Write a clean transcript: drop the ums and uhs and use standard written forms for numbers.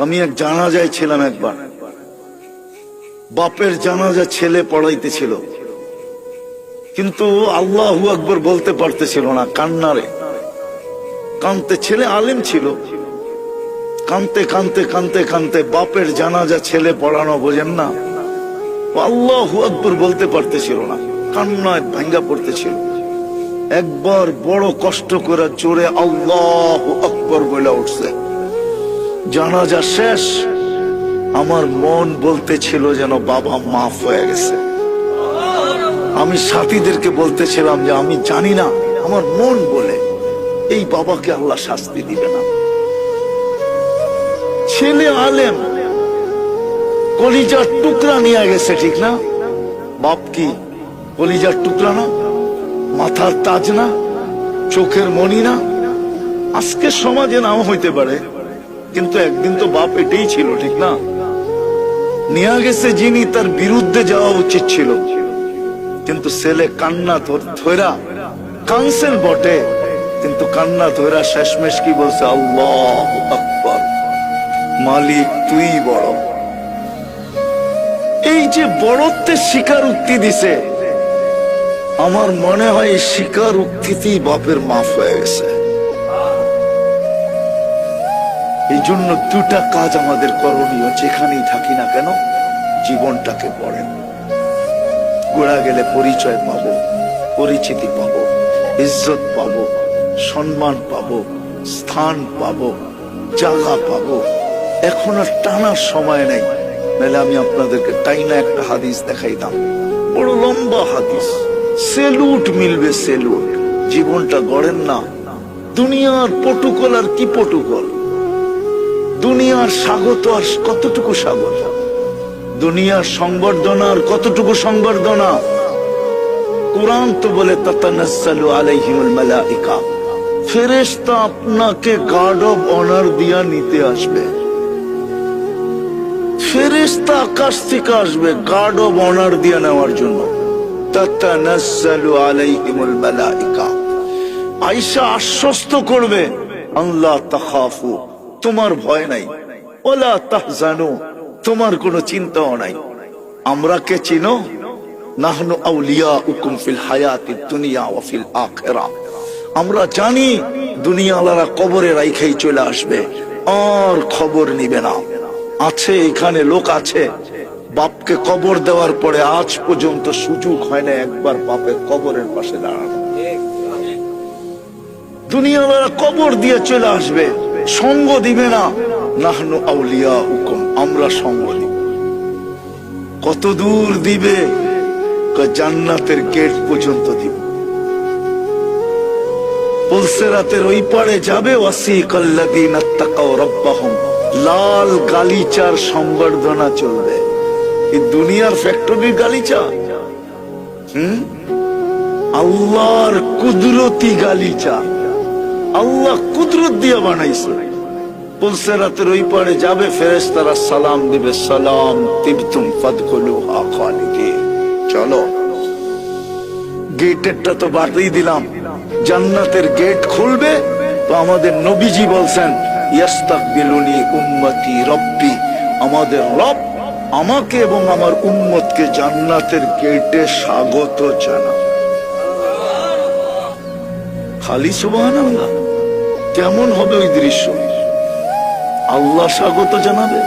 আমি এক জানাজায় ছিলাম একবার, বাপের জানাজা ছেলে পড়াইতেছিল, কিন্তু আল্লাহু আকবার বলতে পারতেছিল না, কান্নারে কানতে। ছেলে আলেম ছিল, কানতে কানতে কানতে কানতে বাপের জানাজা ছেলে পড়ানো, বোঝেন না, আল্লাহু আকবার বলতে পারতেছিল না, কান্নায় ভাঙ্গা পড়তেছিল। একবার বড় কষ্ট করে জোরে আল্লাহু আকবার বলে উঠছে। জানাজা শেষ, আমার মন বলতেছিল যেন বাবা মাফ হয়ে গেছে। আমি সাথীদেরকে বলতেছিলাম যে আমি জানি না, আমার মন বলে এই বাবাকে আল্লাহ শাস্তি দিবে না। ছেলে আলেম, কলিজার টুকরা নিয়ে গেছে, ঠিক না? বাপ কি কলিজার টুকরা না? মাথার তাজ না? চোখের মণি না? আজকে সমাজে নাও হইতে পারে, কিন্তু একদিন তো বাপ এটাই ছিল, ঠিক না? নিয়ে গেছে যিনি, তার বিরুদ্ধে যাওয়া উচিত ছিল, কিন্তু ছেলে কান্না ধরা কানসেল বটে, কিন্তু কান্না ধরা শেষমেশ কি বলছে? আল্লাহু আকবার, মালিক তুই বড়। এই যে বড়ত্বের স্বীকারোক্তি দিছে, আমার মনে হয় এই স্বীকারোক্তিতেই বাপের মাফ হয়ে গেছে। এই জন্য দুটা কাজ আমাদের করণীয়, যেখানেই থাকি না কেন, জীবনটাকে পড়েন। গোড়া গেলে পরিচয় পাবো, পরিচিতি পাবো, ইজ্জত পাবো, সম্মান পাবো, স্থান পাবো, জায়গা পাবো। এখন আর টানার সময় নেই, নাহলে আমি আপনাদেরকে টাইনা একটা হাদিস দেখাইতাম, বড় লম্বা হাদিস, সেলুট মিলবে, সেলুট। জীবনটা গড়েন না। দুনিয়ার পটুকল আর কি পটুকল, দুনিয়ার স্বাগত আর কতটুকু স্বাগত, দুনিয়ার সংবর্ধনা আর কতটুকু সংবর্ধনা। কুরআন তো বলে তাতানাজ্জালু আলাইহিমুল মালাইকা, ফেরেশতা আপনাকে গার্ড অফ অনার দিয়া নিতে আসবে। ফেরেশতা আকাশ থেকে আসবে গার্ড অফ অনার দিয়া নেওয়ার জন্য। তাতানাজ্জালু আলাইহিমুল মালাইকা, আয়েশা আশ্বস্ত করবে, আল্লাহ তাখাফু, তোমার ভয় নাই, ওয়ালা তাহজানু, তোমার কোনো চিন্তাও নাই। আমরা কে চিনো? নাহনু আউলিয়াউকুম ফিল হায়াতিদ দুনিয়া ওয়া ফিল আখিরাহ। আমরা জানি দুনিয়াওয়ালারা কবরে রাইখাই চলে আসবে, আর খবর নিবে না। আছে এখানে লোক আছে, বাপকে কবর দেওয়ার পরে আজ পর্যন্ত সুযোগ হয় না একবার বাপের কবরের পাশে দাঁড়ানো। দুনিয়াওয়ালারা কবর দিয়ে চলে আসবে, সঙ্গ দিবে না। নাহনু আউলিয়াউকুম, আমরা সঙ্গ দিব। কত দূর দিবে? জান্নাতের গেট পর্যন্ত দিব। পুলসিরাতের ওই পারে যাবে, ওয়াসিকাল্লাযীনা তাকাউ রাব্বাহুম, লাল গালিচার সংবর্ধনা চলবে। এই দুনিয়ার ফ্যাক্টরির গালিচা, আল্লাহর কুদরতি গালিচা, আল্লাহ কুদরত দিয়ে বানাইছে। পুলসিরাতের ওই পারে যাবে, ফেরেশতারা সালাম দিবে, সালাম তিবতুম ফাদখুলুহা খালিদিন। চলো, গেটেরটা তো বাড়িয়ে দিলাম, জান্নাতের গেট খুলবে। তো আমাদের নবীজি বলছেন, ইয়াস্তাকবিলুনি উম্মতি রব্বি, আমাদের রব আমাকে এবং আমার উম্মতকে জান্নাতের গেটে স্বাগত জানাবে। খালি সুবহানাল্লাহ, কেমন হবে ওই দৃশ্য? আল্লাহ স্বাগত জানাবে।